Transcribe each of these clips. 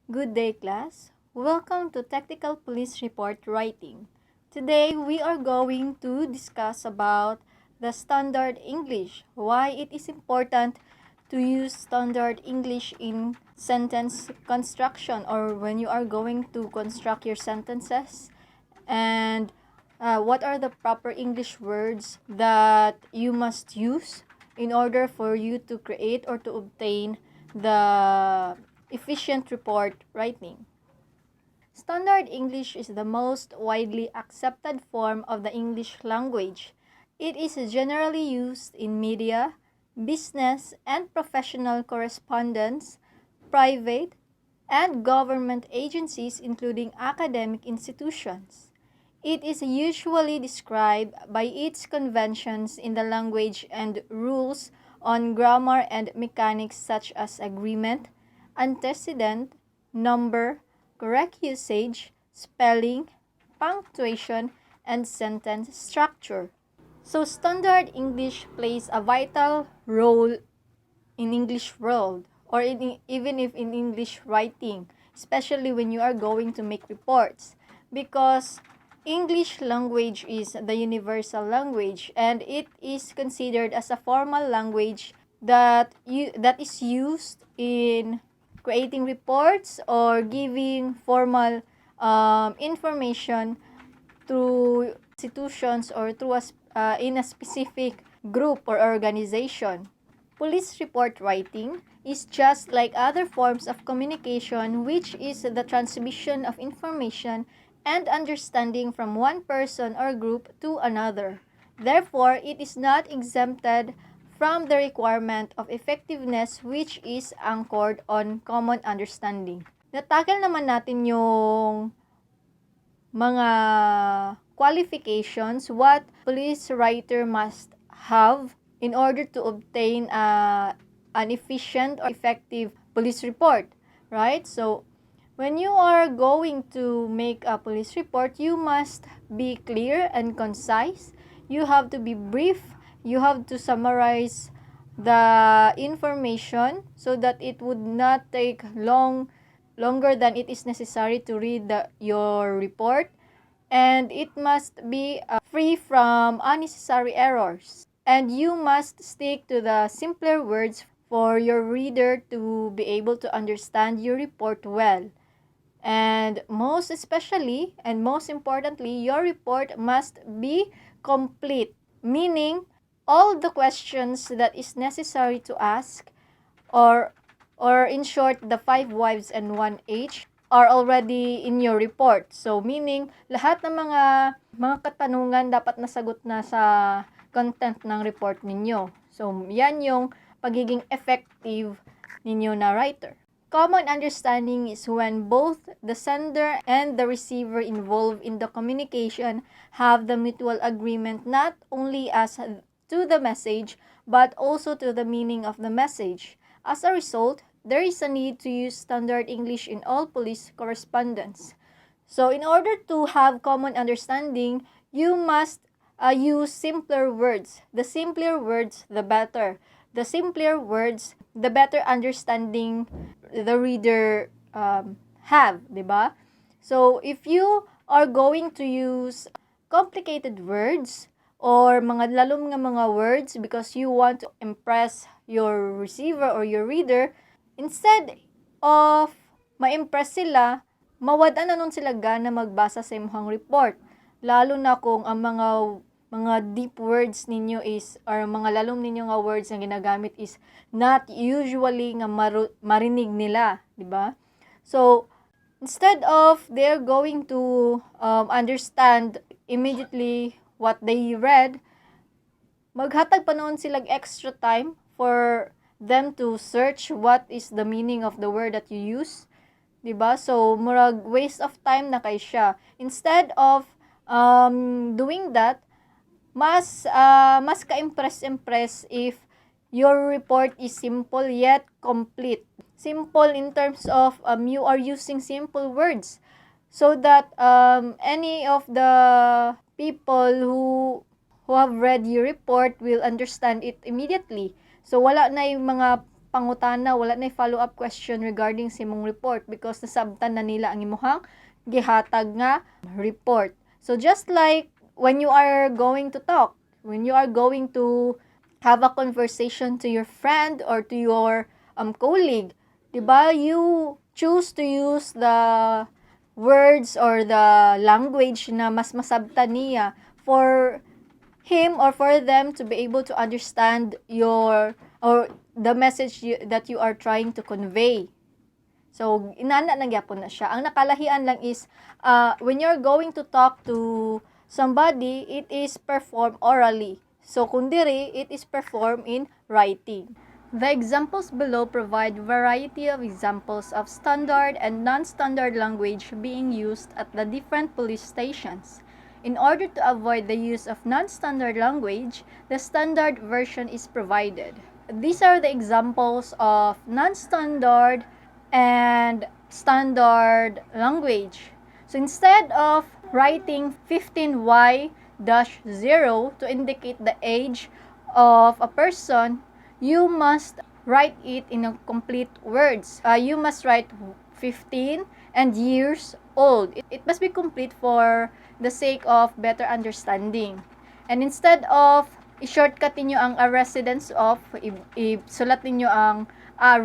Good day, class. Welcome to Tactical Police Report Writing. Today, we are going to discuss about the Standard English, why it is important to use Standard English in sentence construction or when you are going to construct your sentences, and what are the proper English words that you must use in order for you to create or to obtain the efficient report writing. Standard English is the most widely accepted form of the English language. It is generally used in media, business, and professional correspondence, private, and government agencies, including academic institutions. It is usually described by its conventions in the language and rules on grammar and mechanics such as agreement, antecedent, number, correct usage, spelling, punctuation, and sentence structure. So Standard English plays a vital role in English world or even if in English writing, especially when you are going to make reports, because English language is the universal language and it is considered as a formal language that is used in creating reports or giving formal information through institutions or through in a specific group or organization. Police report writing is just like other forms of communication, which is the transmission of information and understanding from one person or group to another. Therefore, it is not exempted from the requirement of effectiveness, which is anchored on common understanding. Natagal naman natin yung mga qualifications what police writer must have in order to obtain an efficient or effective police report, right? So when you are going to make a police report, you must be clear and concise. You have to be brief. You have to summarize the information so that it would not take longer than it is necessary to read your report, and it must be free from unnecessary errors, and you must stick to the simpler words for your reader to be able to understand your report well. And most especially and most importantly, your report must be complete, meaning all the questions that is necessary to ask, or in short, the 5 wives and 1 age are already in your report. So meaning lahat ng mga katanungan dapat nasagot na sa content ng report ninyo. So yan yung pagiging effective ninyo na writer. Common understanding is when both the sender and the receiver involved in the communication have the mutual agreement not only as to the message but also to the meaning of the message. As a result, there is a need to use standard English in all police correspondence. So in order to have common understanding, you must use simpler words. The simpler words, the better. The simpler words, the better understanding the reader have, diba? So if you are going to use complicated words or mga lalom nga mga words because you want to impress your receiver or your reader, instead of ma-impress sila, mawadan na nun sila gana magbasa sa imong report. Lalo na kung ang mga deep words ninyo is, or mga lalom ninyo nga words na ginagamit is not usually nga marinig nila, di ba? So, instead of they're going to understand immediately what they read, maghatag pa noon sila extra time for them to search what is the meaning of the word that you use, diba? So murag waste of time na kay siya. Instead of doing that, mas ka-impress if your report is simple yet complete. Simple in terms of you are using simple words so that any of the people who have read your report will understand it immediately. So wala na yung mga pangutana, wala na follow-up question regarding sa imong report because nasabtan na nila ang imuhang gihatag nga report. So just like when you are going to talk, when you are going to have a conversation to your friend or to your colleague, diba, you choose to use the words or the language na mas masabtan niya for him or for them to be able to understand your or the message that you are trying to convey. So, inana na gyapon na siya. Ang nakalahian lang is, when you're going to talk to somebody, it is performed orally. So, kung diri, it is performed in writing. The examples below provide variety of examples of standard and non-standard language being used at the different police stations. In order to avoid the use of non-standard language, the standard version is provided. These are the examples of non-standard and standard language. So instead of writing 15Y-0 to indicate the age of a person, you must write it in a complete words. You must write 15 and years old. It must be complete for the sake of better understanding. And instead of i-shortcut niyo ang a residence of, isulat niyo ang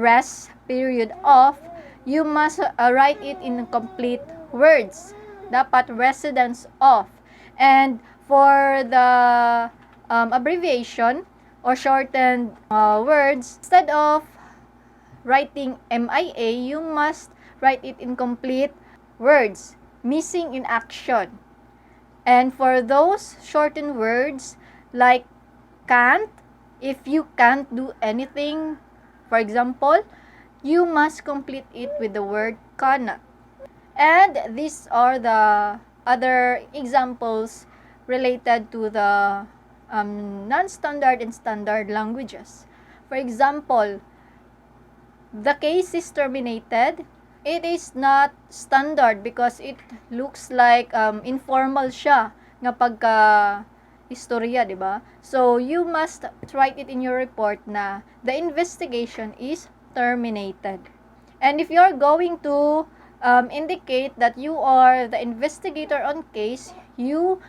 rest period of, you must write it in complete words. Dapat residence of. And for the abbreviation or shortened words, instead of writing MIA, you must write it in complete words, missing in action. And for those shortened words like can't, if you can't do anything, for example, you must complete it with the word cannot. And these are the other examples related to the non-standard and standard languages. For example, the case is terminated. It is not standard because it looks like informal siya nga pagka istorya, di ba? So, you must write it in your report na the investigation is terminated. And if you're going to indicate that you are the investigator on case, you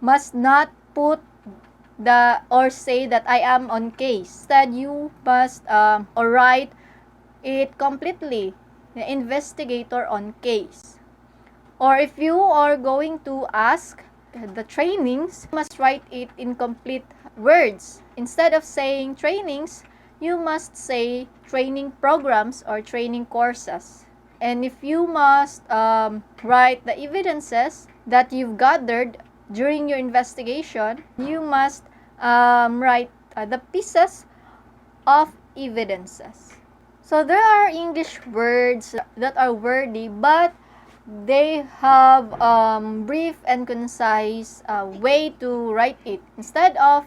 must not put or say that I am on case. Instead, you must write it completely, the investigator on case. Or if you are going to ask the trainings, you must write it in complete words. Instead of saying trainings, you must say training programs or training courses. And if you must write the evidences that you've gathered during your investigation, you must write the pieces of evidences. So there are English words that are wordy, but they have brief and concise way to write it. Instead of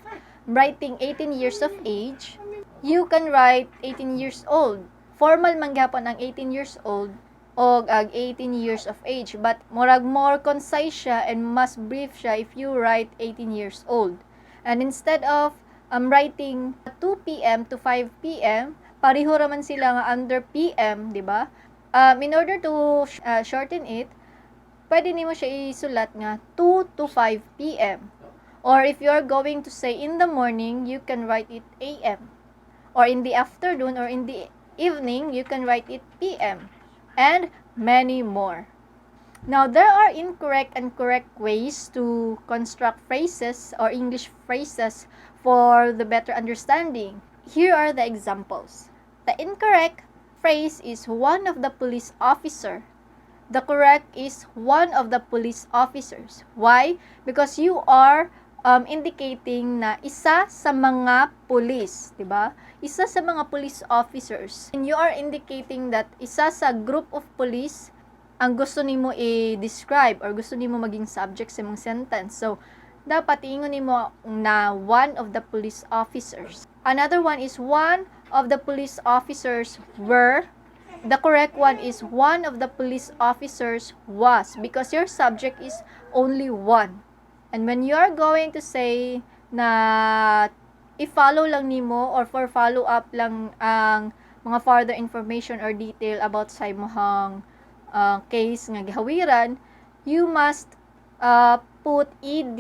writing 18 years of age, you can write 18 years old. Formal man gyapon ang 18 years old o ag 18 years of age, but more concise siya and mas brief siya if you write 18 years old. And instead of writing 2 p.m. to 5 p.m., pareho raman sila nga under PM, di ba? In order to shorten it, pwede nimo siya isulat nga 2 to 5 p.m. Or if you are going to say in the morning, you can write it AM. Or in the afternoon or in the evening, you can write it PM. And many more. Now, there are incorrect and correct ways to construct phrases or English phrases for the better understanding. Here are the examples. The incorrect phrase is one of the police officer. The correct is one of the police officers. Why? Because you are indicating na isa sa mga police, di ba? Isa sa mga police officers. And you are indicating that isa sa group of police ang gusto nimo i-describe or gusto nimo maging subject sa mong sentence. So, dapat iingon nimo na one of the police officers. Another one is one of the police officers were. The correct one is one of the police officers was, because your subject is only one. And when you are going to say na i-follow lang nimo or for follow up lang ang mga further information or detail about sa imong case nga gihawiran, you must put ed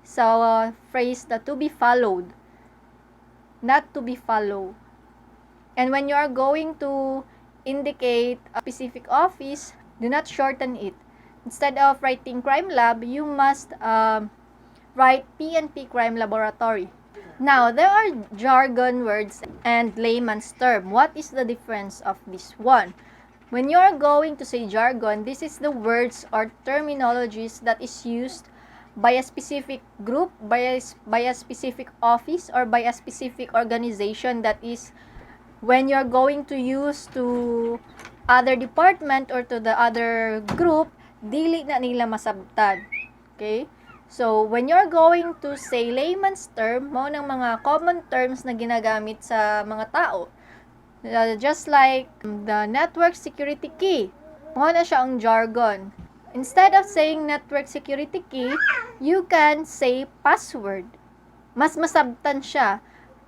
sa phrase na to be followed, not to be follow. And when you are going to indicate a specific office, do not shorten it. Instead of writing crime lab, you must write PNP Crime Laboratory. Now, there are jargon words and layman's term. What is the difference of this one? When you are going to say jargon, this is the words or terminologies that is used by a specific group, by a specific office, or by a specific organization that is when you're going to use to other department or to the other group, dili na nila masabtan. Okay? So, when you're going to say layman's term, mo ng mga common terms na ginagamit sa mga tao. Just like the network security key. Mo na siya ang jargon. Instead of saying network security key, you can say password. Mas masabtan siya.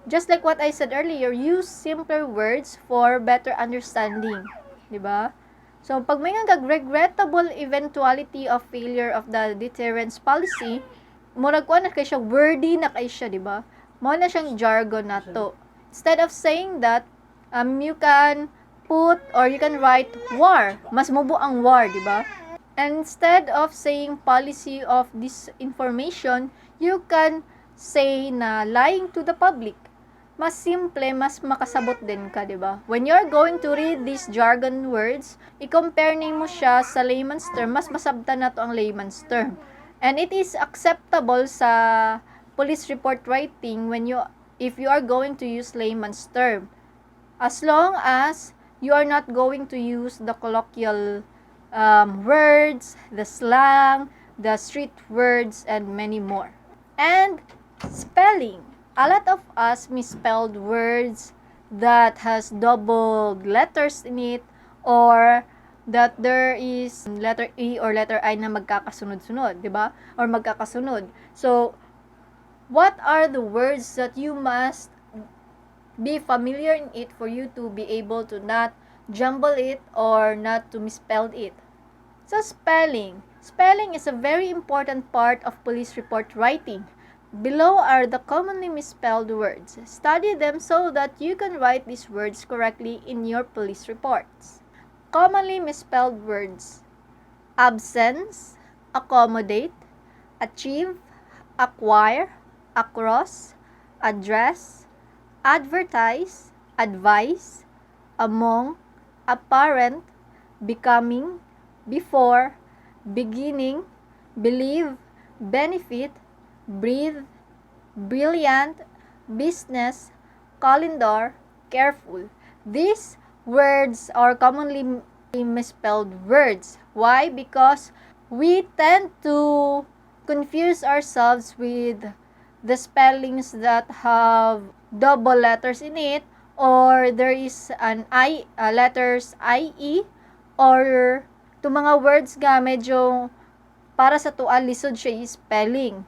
Just like what I said earlier, use simpler words for better understanding. Diba? So, pag may nga regrettable eventuality of failure of the deterrence policy, murag ko na kay siya, wordy na kay siya, diba? Mo na siyang jargon na to. Instead of saying that, you can put or you can write war. Mas mubo ang war, diba? And instead of saying policy of disinformation, you can say na lying to the public. Mas simple, mas makasabot din ka, di ba? When you're going to read these jargon words, i-compare nimo siya sa layman's term, mas masabtan na to ang layman's term. And it is acceptable sa police report writing if you are going to use layman's term. As long as you are not going to use the colloquial words, the slang, the street words, and many more. And spelling. A lot of us misspelled words that has double letters in it or that there is letter E or letter I na magkakasunod-sunod, di ba? Or magkakasunod. So, what are the words that you must be familiar in it for you to be able to not jumble it or not to misspell it? So, spelling. Spelling is a very important part of police report writing. Below are the commonly misspelled words. Study them so that you can write these words correctly in your police reports. Commonly misspelled words: absence, accommodate, achieve, acquire, across, address, advertise, advise, among, apparent, becoming, before, beginning, believe, benefit, breathe, brilliant, business, calendar, careful. These words are commonly misspelled words. Why? Because we tend to confuse ourselves with the spellings that have double letters in it, or there is an letters IE, or to mga words nga medyo para sa tuwa lisod siya spelling.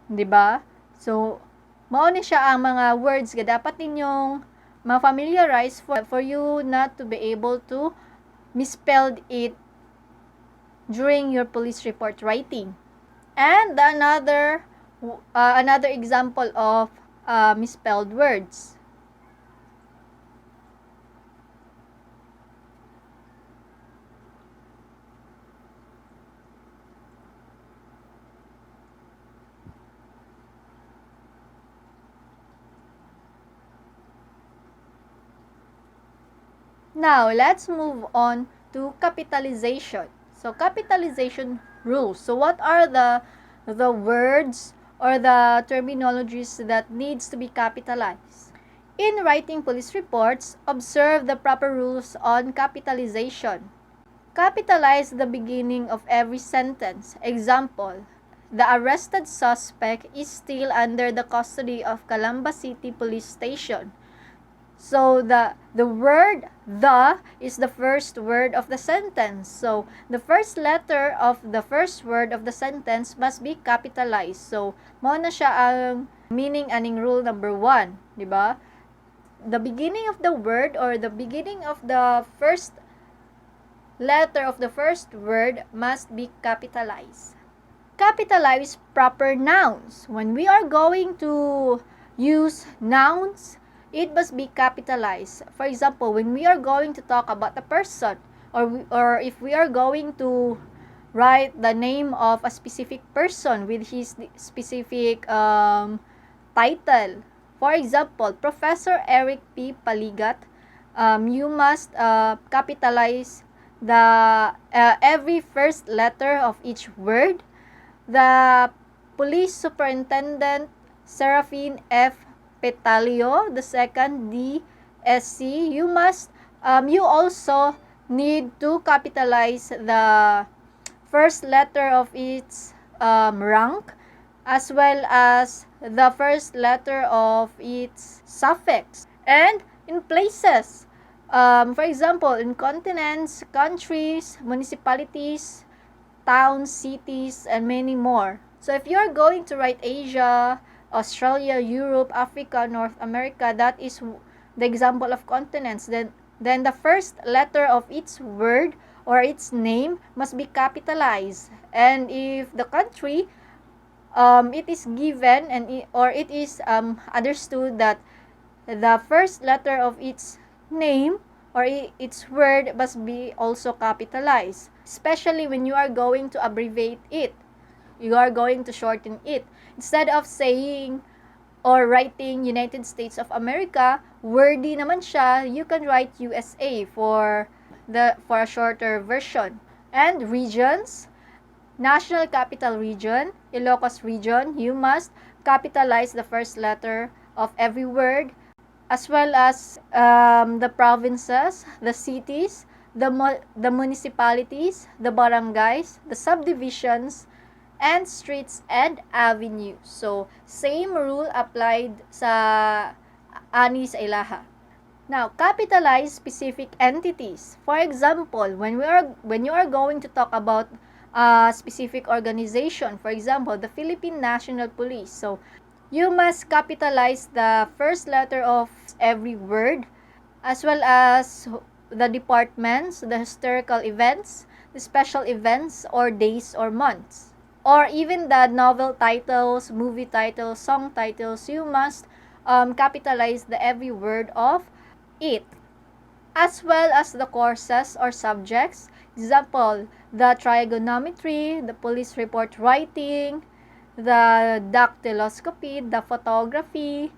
'Di ba? So, mao ni siya ang mga words nga dapat ninyong ma-familiarize for you not to be able to misspell it during your police report writing. And another example of misspelled words. Now, let's move on to capitalization. So, capitalization rules. So, what are the words or the terminologies that needs to be capitalized? In writing police reports, observe the proper rules on capitalization. Capitalize the beginning of every sentence. Example, the arrested suspect is still under the custody of Calamba City Police Station. So the word the is the first word of the sentence. So the first letter of the first word of the sentence must be capitalized. So mo na siya ang meaning aning rule number 1, di ba? The beginning of the word or the beginning of the first letter of the first word must be capitalized. Capitalize proper nouns. When we are going to use nouns, it must be capitalized. For example, when we are going to talk about a person, or if we are going to write the name of a specific person with his specific title. For example, Professor Eric P. Paligat, you must capitalize the every first letter of each word. The Police Superintendent Serafine F. Petalio, the second DSC, you also need to capitalize the first letter of its rank, as well as the first letter of its suffix. And in places, for example, in continents, countries, municipalities, towns, cities, and many more. So if you're going to write Asia, Australia, Europe, Africa, North America, that is the example of continents, then the first letter of each word or its name must be capitalized. And if the country, it is given or it is understood that the first letter of its name or its word must be also capitalized, especially when you are going to abbreviate it. You are going to shorten it. Instead of saying or writing United States of America, wordy naman siya, you can write USA for a shorter version. And regions, National Capital Region, Ilocos Region, you must capitalize the first letter of every word, as well as the provinces, the cities, the municipalities, the barangays, the subdivisions, and streets and avenues. So, same rule applied sa ani sa ilaha. Now, capitalize specific entities. For example, when you are going to talk about a specific organization, for example, the Philippine National Police. So, you must capitalize the first letter of every word, as well as the departments, the historical events, the special events or days or months, or even the novel titles, movie titles, song titles. You must capitalize the every word of it, as well as the courses or subjects. Example, the trigonometry, the police report writing, the dactyloscopy, the photography,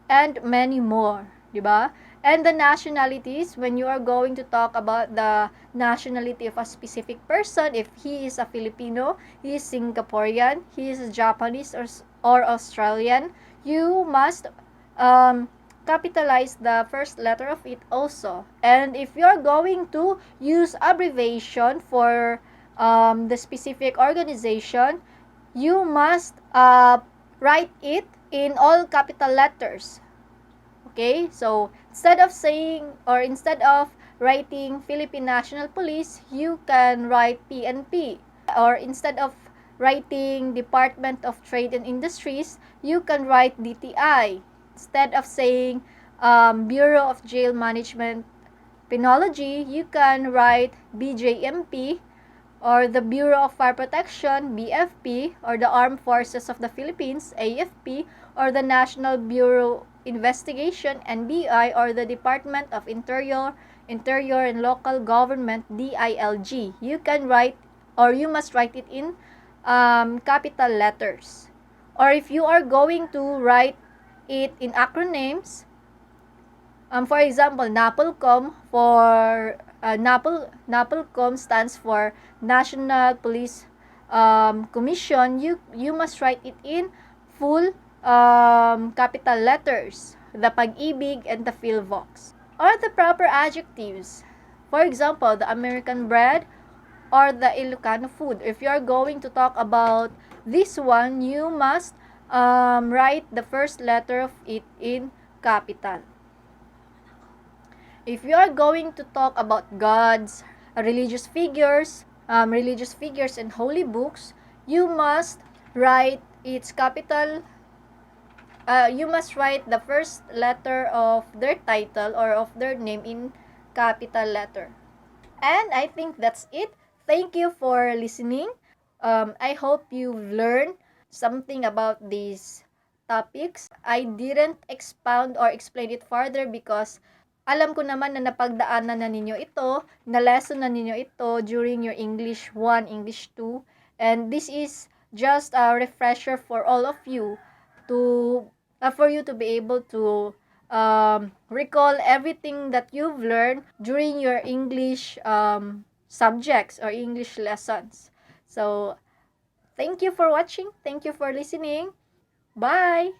and many more, di ba? And the nationalities, when you are going to talk about the nationality of a specific person, if he is a Filipino, he is Singaporean, he is Japanese or Australian, you must capitalize the first letter of it also. And if you're going to use abbreviation for the specific organization, you must write it in all capital letters. Okay? So, instead of writing Philippine National Police, you can write PNP. Or instead of writing Department of Trade and Industries, you can write DTI. Instead of saying Bureau of Jail Management Penology, you can write BJMP, or the Bureau of Fire Protection, BFP, or the Armed Forces of the Philippines, AFP, or the National Bureau Investigation, NBI, or the Department of Interior and Local Government, DILG. You can write, or you must write it in capital letters. Or if you are going to write it in acronyms, for example, NAPOLCOM NAPOLCOM stands for National Police Commission. You must write it in full capital letters, the Pag-ibig and the PhilVox. Or the proper adjectives. For example, the American bread or the Ilocano food. If you are going to talk about this one, you must write the first letter of it in capital. If you are going to talk about gods, religious figures, and holy books, you must write its capital. You must write the first letter of their title or of their name in capital letter. And I think that's it. Thank you for listening. I hope you've learned something about these topics. I didn't expound or explain it further because alam ko naman na napagdaanan na ninyo ito, na lesson na ninyo ito during your English 1, English 2. And this is just a refresher for all of you to for you to be able to recall everything that you've learned during your English subjects or English lessons. So, thank you for watching. Thank you for listening. Bye!